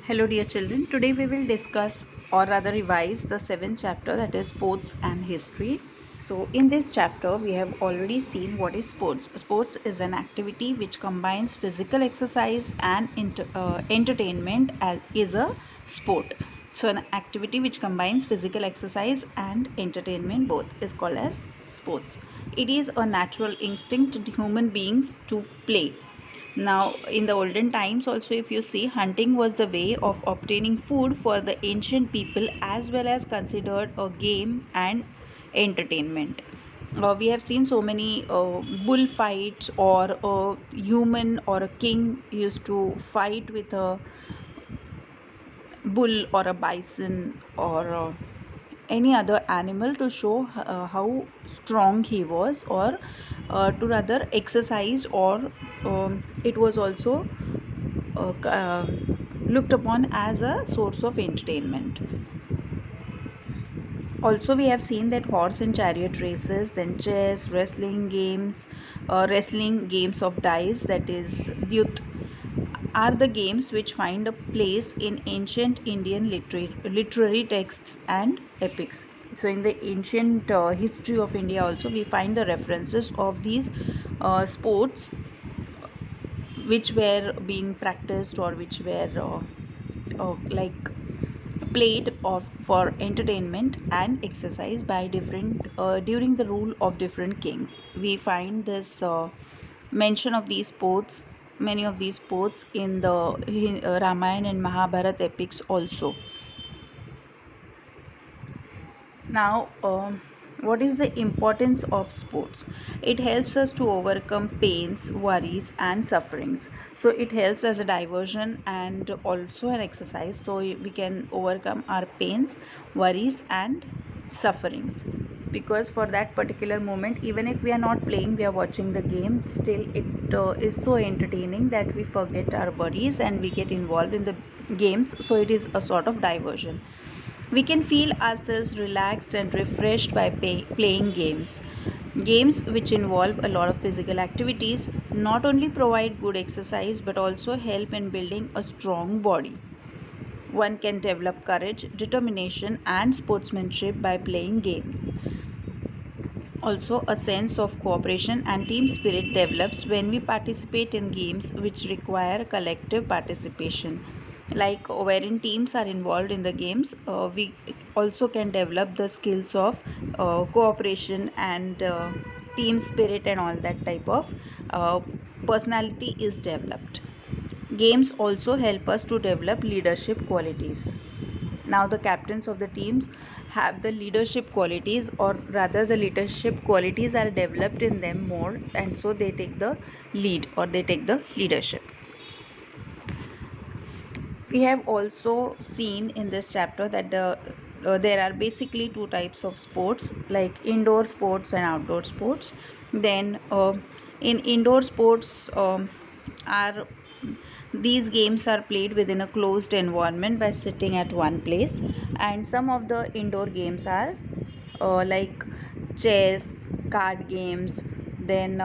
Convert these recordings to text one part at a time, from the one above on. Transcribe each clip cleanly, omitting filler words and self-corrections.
Hello, dear children. Today we will discuss or rather revise the seventh chapter, that is sports and history. So, in this chapter, we have already seen what is sports. Sports is an activity which combines physical exercise and entertainment as is a sport. So, an activity which combines physical exercise and entertainment both is called as sports. It is a natural instinct in human beings to play. Now, in the olden times, also, if you see, hunting was the way of obtaining food for the ancient people as well as considered a game and entertainment. We have seen so many bullfights, or a human or a king used to fight with a bull or a bison or any other animal to show how strong he was, or to rather exercise, or it was also looked upon as a source of entertainment. Also, we have seen that horse and chariot races, then chess, wrestling games of dice, that is Dyut, are the games which find a place in ancient Indian literary texts and epics. So, in the ancient history of India, also we find the references of these sports which were being practiced, or which were like played of for entertainment and exercise by different during the rule of different kings. We find this mention of these sports, many of these sports in the Ramayana and Mahabharata epics also. Now, what is the importance of sports? It helps us to overcome pains, worries, and sufferings. So, it helps as a diversion and also an exercise. So, we can overcome our pains, worries, and sufferings. Because for that particular moment, even if we are not playing, we are watching the game, still it is so entertaining that we forget our worries and we get involved in the games. So, it is a sort of diversion. We can feel ourselves relaxed and refreshed by playing games. Games which involve a lot of physical activities not only provide good exercise but also help in building a strong body. One can develop courage, determination, and sportsmanship by playing games. Also, a sense of cooperation and team spirit develops when we participate in games which require collective participation. Like wherein teams are involved in the games, we also can develop the skills of cooperation and team spirit, and all that type of uh, personality is developed. Games also help us to develop leadership qualities. Now, the captains of the teams have the leadership qualities, or rather, the leadership qualities are developed in them more, and so they take the lead, or they take the leadership. We have also seen in this chapter that there are basically two types of sports, like indoor sports and outdoor sports. Then in indoor sports, are these games are played within a closed environment by sitting at one place, and some of the indoor games are like chess, card games, then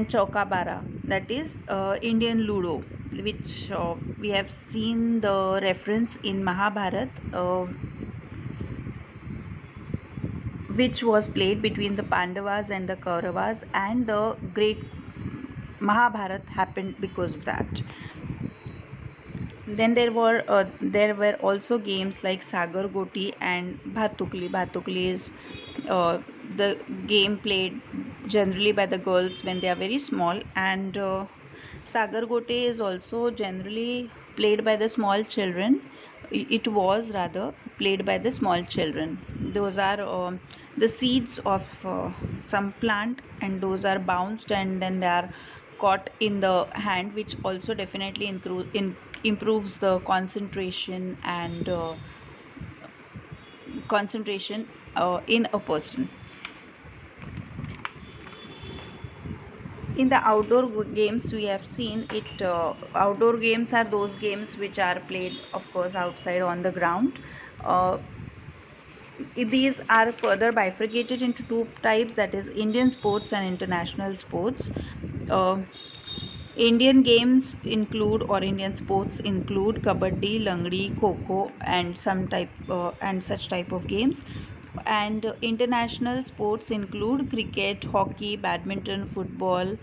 Chokabara, that is Indian Ludo, which we have seen the reference in Mahabharat, which was played between the Pandavas and the Kauravas, and the great Mahabharat happened because of that. Then there were also games like Sagar Goti and Bhatukli. Bhatukli is the game played generally by the girls when they are very small, and Sagar Gote is also generally played by the small children. It was rather played by the small children. Those are the seeds of some plant, and those are bounced and then they are caught in the hand, which also definitely improves the concentration in a person. In the outdoor games, we have seen it. Outdoor games are those games which are played, of course, outside on the ground. Uh, These are further bifurcated into two types, that is Indian sports and international sports. uh, Indian games include, or Indian sports include, kabaddi, langdi, kho and some type and such type of games. And international sports include cricket, hockey, badminton, football,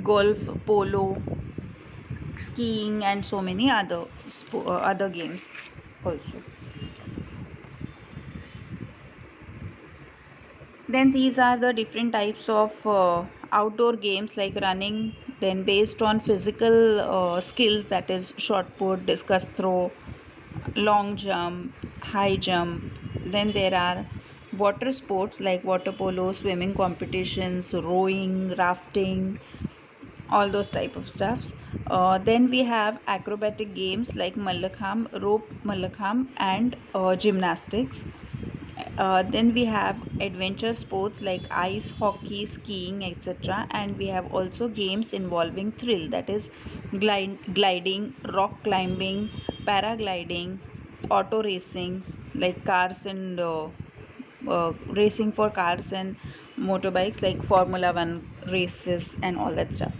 golf, polo, skiing, and so many other other games also. Then these are the different types of outdoor games like running, then based on physical skills, that is shot put, discus throw, long jump, high jump. Then there are water sports like water polo, swimming competitions, rowing, rafting, all those type of stuffs. Then we have acrobatic games like mallakham, rope mallakham, and gymnastics. Then we have adventure sports like ice hockey, skiing, etc. And we have also games involving thrill, that is gliding, rock climbing, paragliding, auto racing like cars and racing for cars and motorbikes like Formula One races and all that stuff.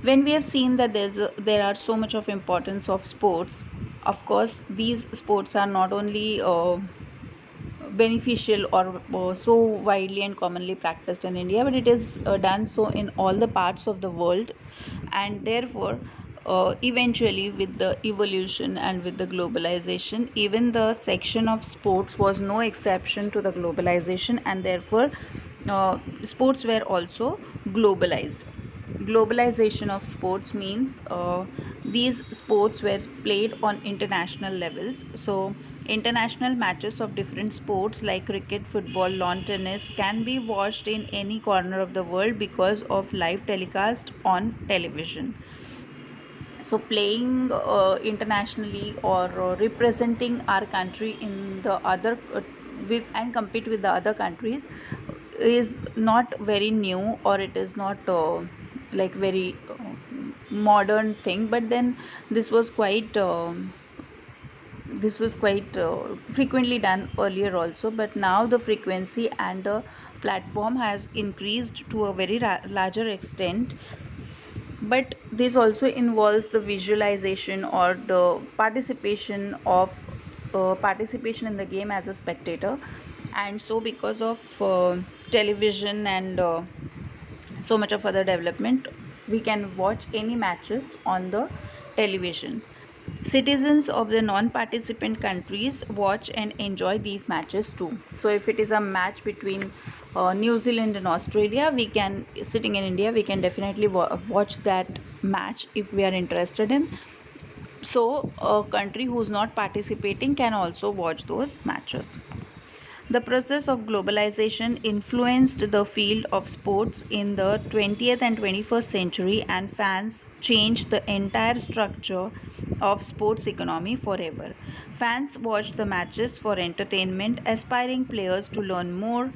When we have seen that there are so much of importance of sports, of course these sports are not only beneficial or so widely and commonly practiced in India, but it is done so in all the parts of the world. And therefore, eventually, with the evolution and with the globalization, even the section of sports was no exception to the globalization, and therefore, sports were also globalized. Globalization of sports means these sports were played on international levels. So international matches of different sports like cricket, football, lawn tennis can be watched in any corner of the world because of live telecast on television. So playing internationally or representing our country in the other with and compete with the other countries is not very new, or it is not like very modern thing. But then this was quite frequently done earlier also, but now the frequency and the platform has increased to a very larger extent. But this also involves the visualization or the participation in the game as a spectator. And so because of television and so much of other development, we can watch any matches on the television. Citizens of the non-participant countries watch and enjoy these matches too. So if it is a match between New Zealand and Australia, we can, sitting in India, we can definitely watch that match if we are interested in. So a country who's not participating can also watch those matches. The process of globalization influenced the field of sports in the 20th and 21st century, and fans changed the entire structure of sports economy forever. Fans watched the matches for entertainment, aspiring players to learn more.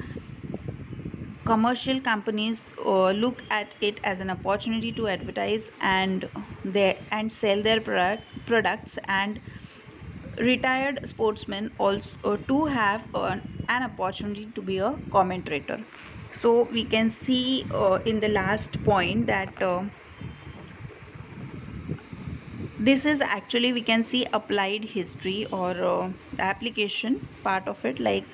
Commercial companies look at it as an opportunity to advertise and sell their products, and retired sportsmen also to have an opportunity to be a commentator. So we can see in the last point that this is actually, we can see, applied history or the application part of it. Like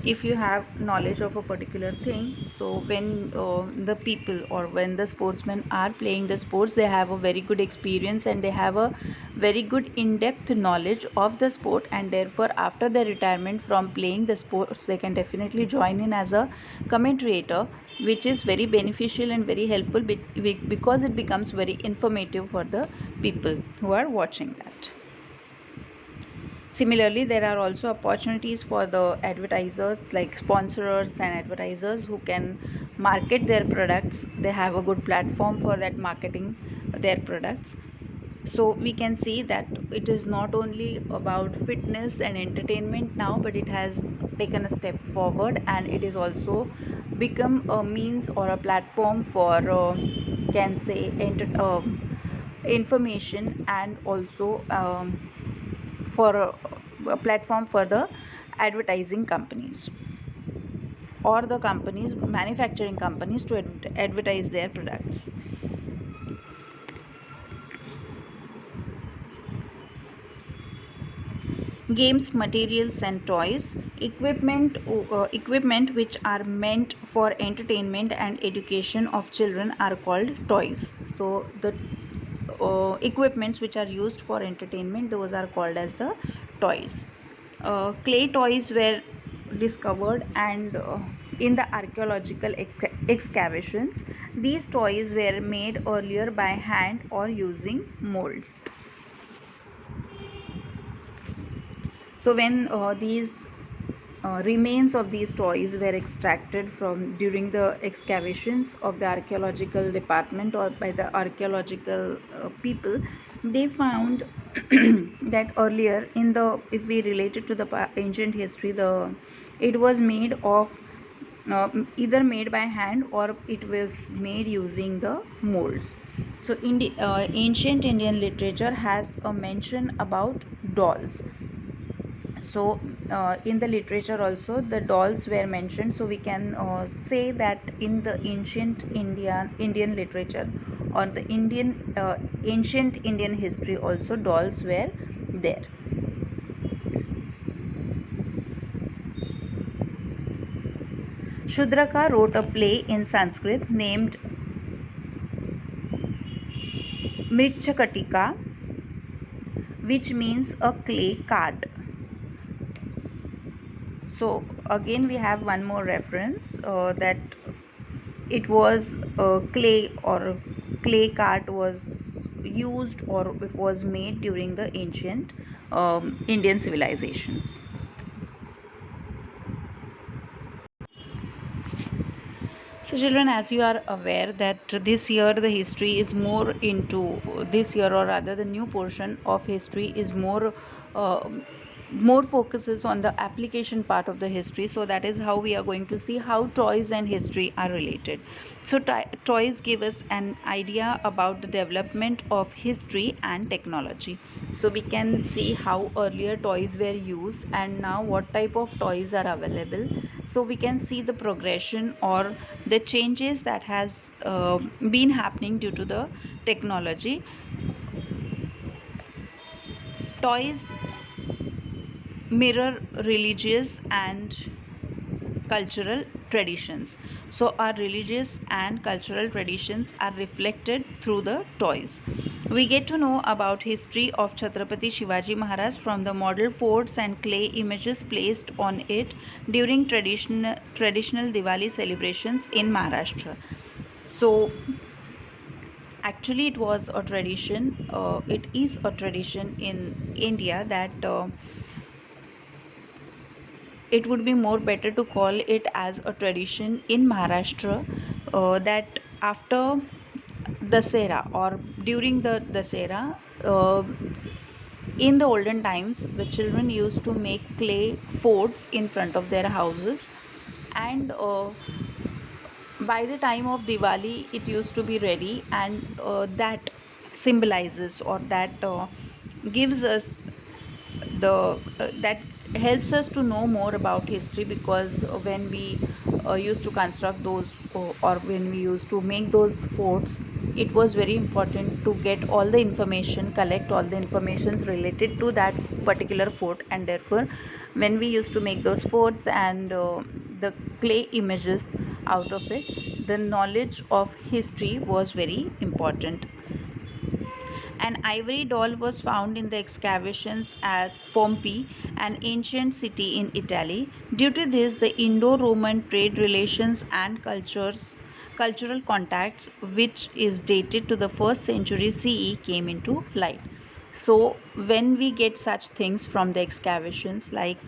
if you have knowledge of a particular thing, so when the people or when the sportsmen are playing the sports, they have a very good experience and they have a very good in-depth knowledge of the sport, and therefore after their retirement from playing the sports, they can definitely join in as a commentator, which is very beneficial and very helpful because it becomes very informative for the people who are watching that. Similarly, there are also opportunities for the advertisers like sponsors and advertisers who can market their products. They have a good platform for that marketing their products. So we can see that it is not only about fitness and entertainment now, but it has taken a step forward, and it is also become a means or a platform for can say information, and also for a platform for the advertising companies or the companies, manufacturing companies, to advertise their products. Games, materials, and toys. Equipment which are meant for entertainment and education of children are called toys. So the equipments which are used for entertainment, those are called as the toys. Clay toys were discovered, and in the archaeological excavations, these toys were made earlier by hand or using molds. So when these remains of these toys were extracted from during the excavations of the archaeological department or by the archaeological people, they found that earlier in the, if we relate it to the ancient history, the it was made of either made by hand or it was made using the molds. So ancient Indian literature has a mention about dolls. So in the literature also the dolls were mentioned, so we can say that in the ancient Indian literature or the ancient Indian history also dolls were there. Shudraka wrote a play in Sanskrit named Mritchakatika, which means a clay card. So again we have one more reference that it was clay, or clay cart was used or it was made during the ancient Indian civilizations. So children, as you are aware that this year the history is more into, this year or rather the new portion of history is uh, more focuses on the application part of the history. So that is how we are going to see how toys and history are related. So toys give us an idea about the development of history and technology. So we can see how earlier toys were used and now what type of toys are available. So we can see the progression or the changes that has been happening due to the technology. Toys mirror religious and cultural traditions. So our religious and cultural traditions are reflected through the toys. We get to know about history of Chhatrapati Shivaji Maharaj from the model forts and clay images placed on it during traditional Diwali celebrations in Maharashtra. So actually it was a tradition, it is a tradition in India that it would be more better to call it as a tradition in Maharashtra, that after Dasera or during the Dasera, in the olden times, the children used to make clay forts in front of their houses, and by the time of Diwali, it used to be ready, and that symbolizes or that gives us the that helps us to know more about history, because when we used to construct those or when we used to make those forts, it was very important to get all the information, collect all the informations related to that particular fort, and therefore when we used to make those forts and the clay images out of it, the knowledge of history was very important. An ivory doll was found in the excavations at Pompeii, an ancient city in Italy. Due to this, the Indo-Roman trade relations and cultural contacts, which is dated to the 1st century CE, came into light. So when we get such things from the excavations, like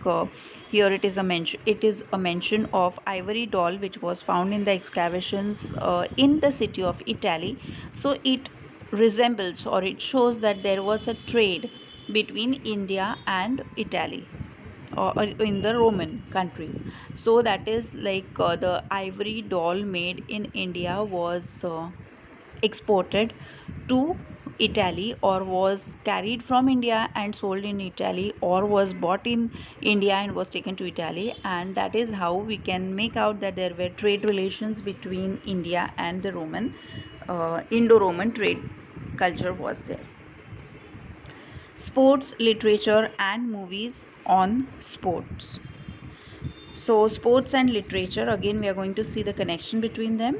here it is a mention of ivory doll which was found in the excavations in the city of Italy. So it resembles or it shows that there was a trade between India and Italy, or in the Roman countries. So that is like the ivory doll made in India was exported to Italy or was carried from India and sold in Italy or was bought in India and was taken to Italy, and that is how we can make out that there were trade relations between India and the Indo-Roman trade culture was there. Sports, literature and movies on sports. So, sports and literature, again, we are going to see the connection between them.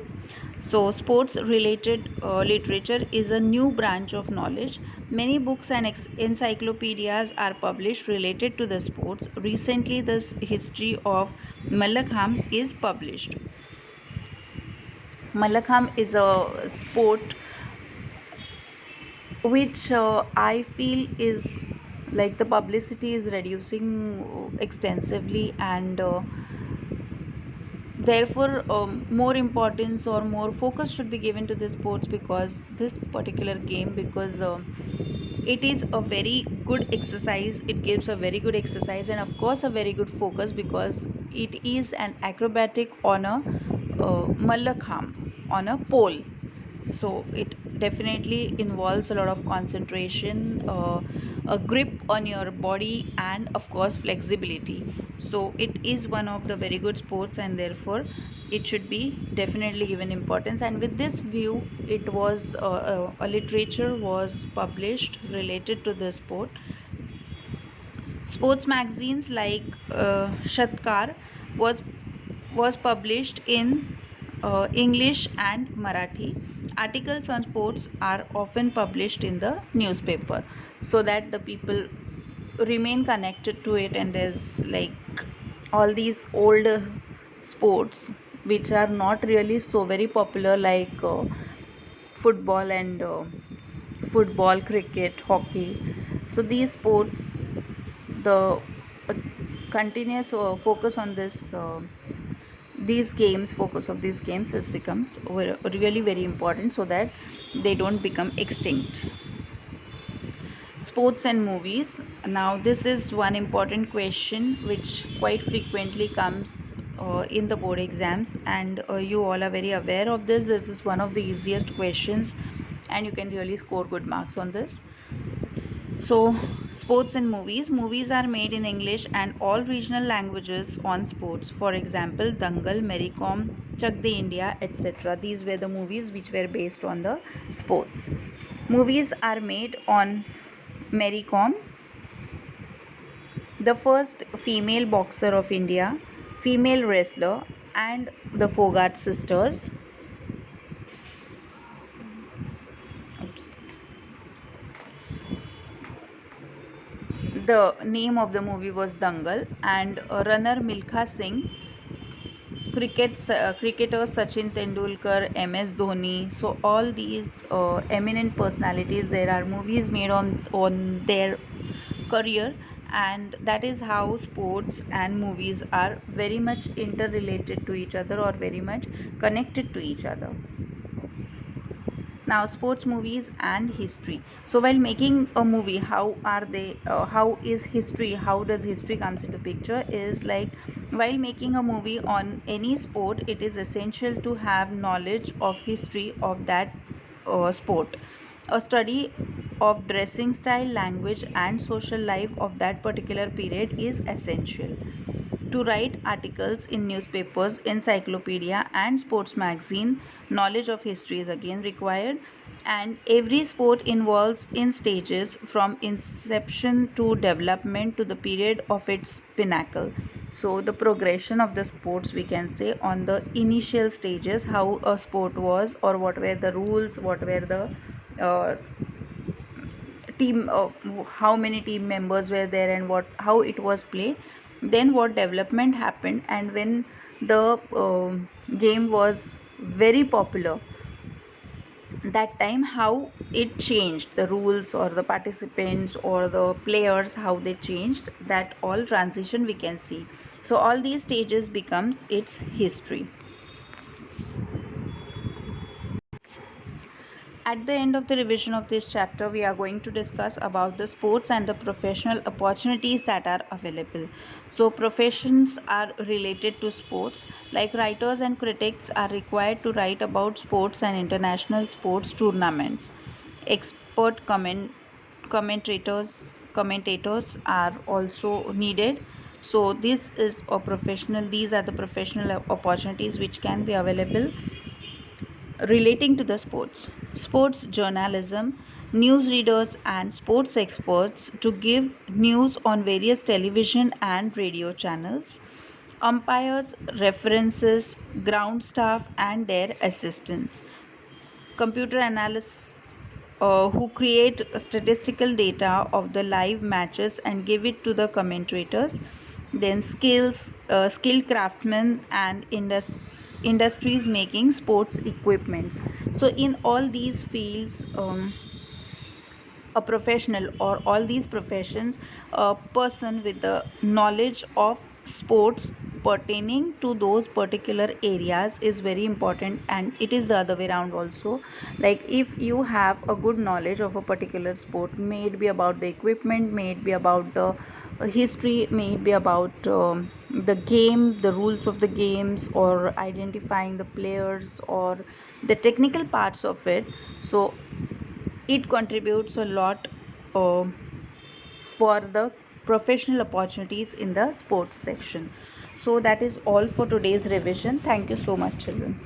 So, sports related literature is a new branch of knowledge. Many books and encyclopedias are published related to the sports. Recently, the history of Mallakham is published. Mallakham is a sport which I feel is like the publicity is reducing extensively, and therefore more importance or more focus should be given to this sports, because this particular game, because it is a very good exercise, it gives a very good exercise and of course a very good focus, because it is an acrobatic on a mallakham, on a pole. So it definitely involves a lot of concentration, a grip on your body and of course flexibility. So it is one of the very good sports, and therefore it should be definitely given importance. And with this view, it was a literature was published related to this sport. Sports magazines like Shatkar was published in English and Marathi. Articles on sports are often published in the newspaper, so that the people remain connected to it. And there's like all these old sports which are not really so very popular, like football and cricket, hockey. So these sports, the continuous focus on this these games, focus of these games has become really very important, so that they don't become extinct. Sports and movies. Now this is one important question which quite frequently comes in the board exams, and you all are very aware of this. This is one of the easiest questions and you can really score good marks on this. So, sports and movies. Movies are made in English and all regional languages on sports. For example, Dangal, Mary Kom, Chak De India, etc. These were the movies which were based on the sports. Movies are made on Mary Kom, the first female boxer of India, female wrestler, and the Fogart sisters. Oops. The name of the movie was Dangal, and runner Milkha Singh, cricketers Sachin Tendulkar, MS Dhoni. So all these eminent personalities, there are movies made on their career, and that is how sports and movies are very much interrelated to each other or very much connected to each other. Now, sports movies and history. So while making a movie, how are they how is history, how does history comes into picture, is like while making a movie on any sport, it is essential to have knowledge of history of that sport. A study of dressing style, language and social life of that particular period is essential. To write articles in newspapers, encyclopedia, and sports magazine, knowledge of history is again required. And every sport involves in stages from inception to development to the period of its pinnacle. So, the progression of the sports, we can say, on the initial stages, how a sport was, or what were the rules, what were the uh, team how many team members were there, and what how it was played, then what development happened, and when the game was very popular, that time how it changed, the rules or the participants or the players, how they changed, that all transition we can see. So all these stages becomes its history. At the end of the revision of this chapter, we are going to discuss about the sports and the professional opportunities that are available. So, professions are related to sports, like writers and critics are required to write about sports and international sports tournaments. commentators are also needed. So these are the professional opportunities which can be available relating to the sports journalism, news readers and sports experts to give news on various television and radio channels, umpires, references, ground staff and their assistants, computer analysts who create statistical data of the live matches and give it to the commentators, then skilled craftsmen and industries making sports equipments. So in all these fields, a professional or all these professions, a person with the knowledge of sports pertaining to those particular areas is very important, and it is the other way around also. Like if you have a good knowledge of a particular sport, may it be about the equipment, may it be about the history, may it be about the game, the rules of the games, or identifying the players or the technical parts of it, so it contributes a lot uh, for the professional opportunities in the sports section. So that is all for today's revision. Thank you so much, children.